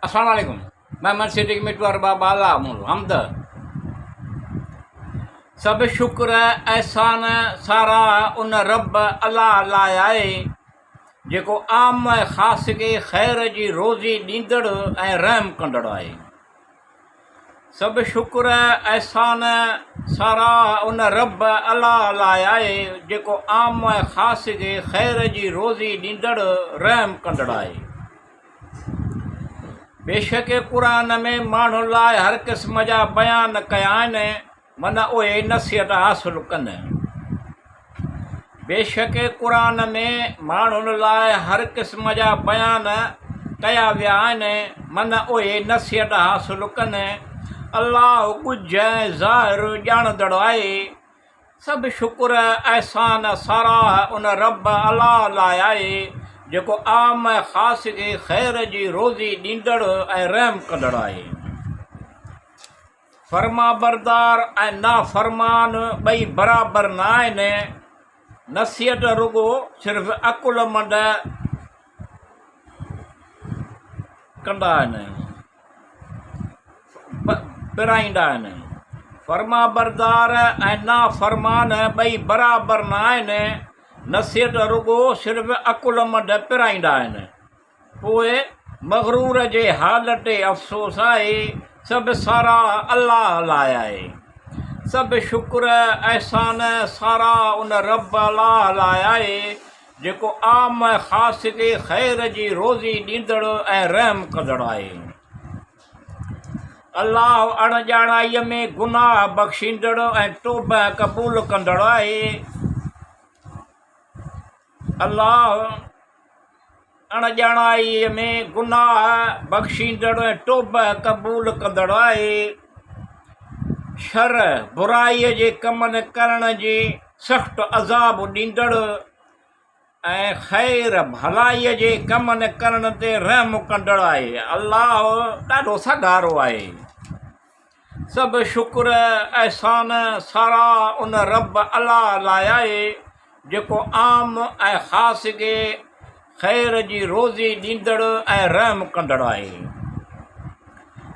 अस्सलाम वालेकुम। मैं मर्सिडीज मिट्टू अरबाब आला हमद। सब शुक्र एहसान सारा उन रब अल्लाह लाइ आहे जेको आम ख़ासि खे ख़ैर जी रोज़ी ॾींदड़ ऐं रहम कंदड़ आहे। सब शुक्र एहसान सारा उन रब अल्लाह लाइ आहे जेको आम ख़ासि खे ख़ैर जी रोज़ी ॾींदड़ रहम कंदड़ आहे। बेशक क़ुरान में माण्हुनि लाइ हर क़िस्म जा बयान कया आहिनि, माना उहे नसीहत हासिलु कनि। बेशक क़ुरान में माण्हुनि लाइ हर क़िस्म जा बयान कया विया आहिनि, माना उहे नसीहत हासिलु कनि। अल्लाह कुझ ज़ाहिर ॼाणंदड़ आहे। सभु शुक्र एहसान सारा उन रब अल्लाह लाइ आहे जेको आम ख़ासि खे ख़ैर जी रोज़ी ॾींदड़ ऐं रहम कंदड़ आहे। फर्मा बरदार ऐं नाफ़रमान ॿई बराबरि न आहिनि। नसीहत रुॻो सिर्फ़ु अकुलमंद कंदा आहिनि, पिराईंदा आहिनि। फर्मा बरदार ऐं नाफ़रमान ॿई बराबरि न आहिनि। नसीहत रुॻो सिर्फ़ु अकुलमंद पिराईंदा आहिनि। पोइ मग़रूर जे हाल ते अफ़सोस आहे। सभु सारा अल्लाह लाइ आहे। सभु शुक्र एहसान सारा उन रब अल्लाह लाइ आहे जेको आम ख़ासि खे ख़ैर जी रोज़ी ॾींदड़ ऐं रहम कंदड़ आहे। अल्लाह अणॼाणाईअ में गुनाह बख़्शींदड़ ऐं तौबा क़बूल कंदड़ आहे। अल्लाह अणॼाणाईअ में गुनाह बख़्शींदड़ ऐं तौबा क़बूल कंदड़ आहे। शर बुराईअ जे कमनि करण जी सख़्तु अज़ाब ॾींदड़ ऐं ख़ैर भलाईअ जे कमनि करण ते रहम कंदड़ आहे। अल्लाह ॾाढो सगारो आहे। सभु शुक्र एहसान सारा उन रब अल्लाह लाइ आहे जेको आम ऐं ख़ासि खे ख़ैर जी रोज़ी ॾींदड़ ऐं रहम कंदड़ आहे।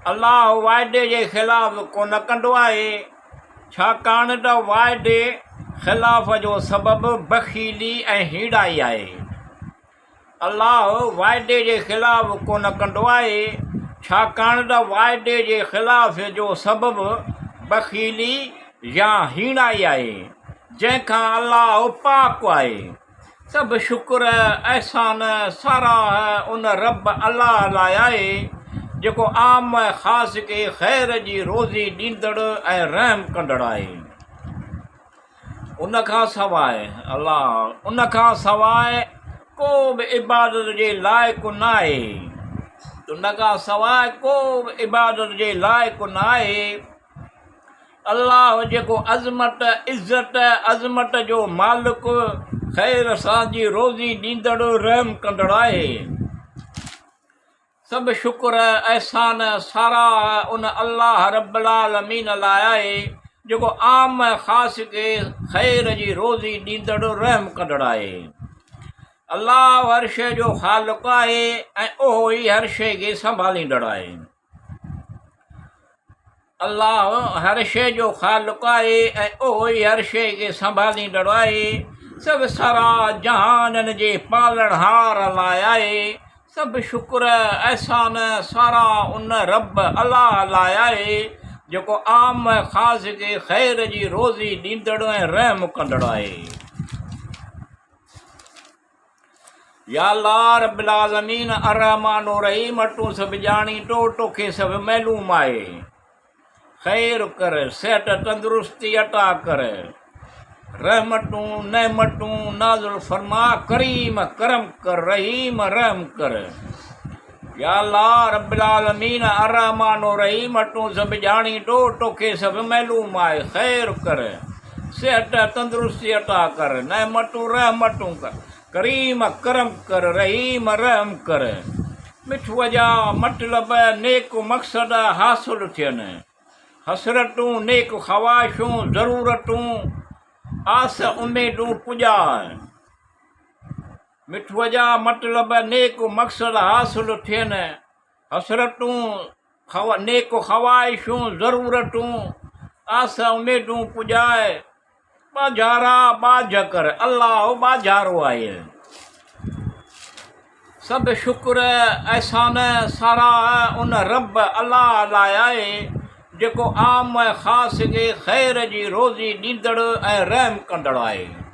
अल्लाह वाइदे जे ख़िलाफ़ु कोन कंदो आहे, छाकाणि त वाइदे ख़िलाफ़ जो सबबु बख़ीली ऐं हीड़ाई आहे। अल्लाह वाइदे जे ख़िलाफ़ु कोन कंदो आहे, छाकाणि त वाइदे जे ख़िलाफ़ जो सबबु बख़ीली या हीड़ाई आहे, जंहिंखां अल्लाह पाक आहे। सभु शुक्र एहसान सारा उन रब अल्लाह लाइ आहे जेको आम ख़ासि खे ख़ैर जी रोज़ी ॾींदड़ ऐं रहम कंदड़ आहे। उनखां सवाइ को बि इबादत जे लाइक़ु न आहे। उनखां सवाइ को बि इबादत जे लाइक़ु न आहे। अल्लाह जेको अज़मत इज़त अज़मत जो मालिक ख़ैर सां जी रोज़ी ॾींदड़ रहम कंदड़ आहे। सभु शुक्र एहसान सारा उन अल्लाह रब्बुल आलमीन लाइ आहे जेको आम ख़ासि खे ख़ैर जी रोज़ी ॾींदड़ रहम कंदड़ आहे। अल्लाह हर शइ जो ख़ालिक़ु आहे ऐं उहो ई हर शइ खे संभालींदड़ आहे। अल्लाह हर शइ जो ख़ालिक़ु आहे ऐं उहो ई हर शइ खे संभालींदड़ आहे। सभु सारा जहाननि जे पालणहार लाइ आहे। सभु शुक्र एहसान सारा उन रब अल्लाह लाइ आहे जेको आम ख़ासि खे ख़ैर जी रोज़ी ॾींदड़ ऐं रहम कंदड़ आहे। या अल्लाह रब्बुल आलमीन अर्रहमान रहीम, तूं सभु ॼाणी तोखे सभु मालूम आहे। ख़ैर कर, सिहत तंदुरुस्ती अता कर, रहमतूं नेमतूं नाज़िल फरमा, करीम करम कर, रहीम रहम कर। या अल्लाह रब्बुल आलमीन अर्रहमान रहीम, तूं सभु ॼाणी तोखे सभु मालूम आहे। ख़ैर कर, सिहत तंदुरुस्ती अता कर, नेमतूं रहमतूं कर, करीम करम कर, रहीम रहम कर। मिठूअ जा मतिलब नेक मक़सद हासिलु थियनि। हसरतूं नेक ख़्वाहिशूं ज़रूरतूं आस उमेदूं पुॼा। मिठूअ जा मतिलब नेक मक़सद हासिलु थियनि। हसरतूं नेक ख़वाहिशूं ज़रूरतूं आसा उमेदूं पुॼाए बाजारा बाज कर अलाह बाजारो आहे सभु शुक्र एहसान साराह उन रब अलाह लाइ आहे जेको आम ऐं ख़ासि खे ख़ैर जी रोज़ी ॾींदड़ ऐं रहम कंदड़ आहे।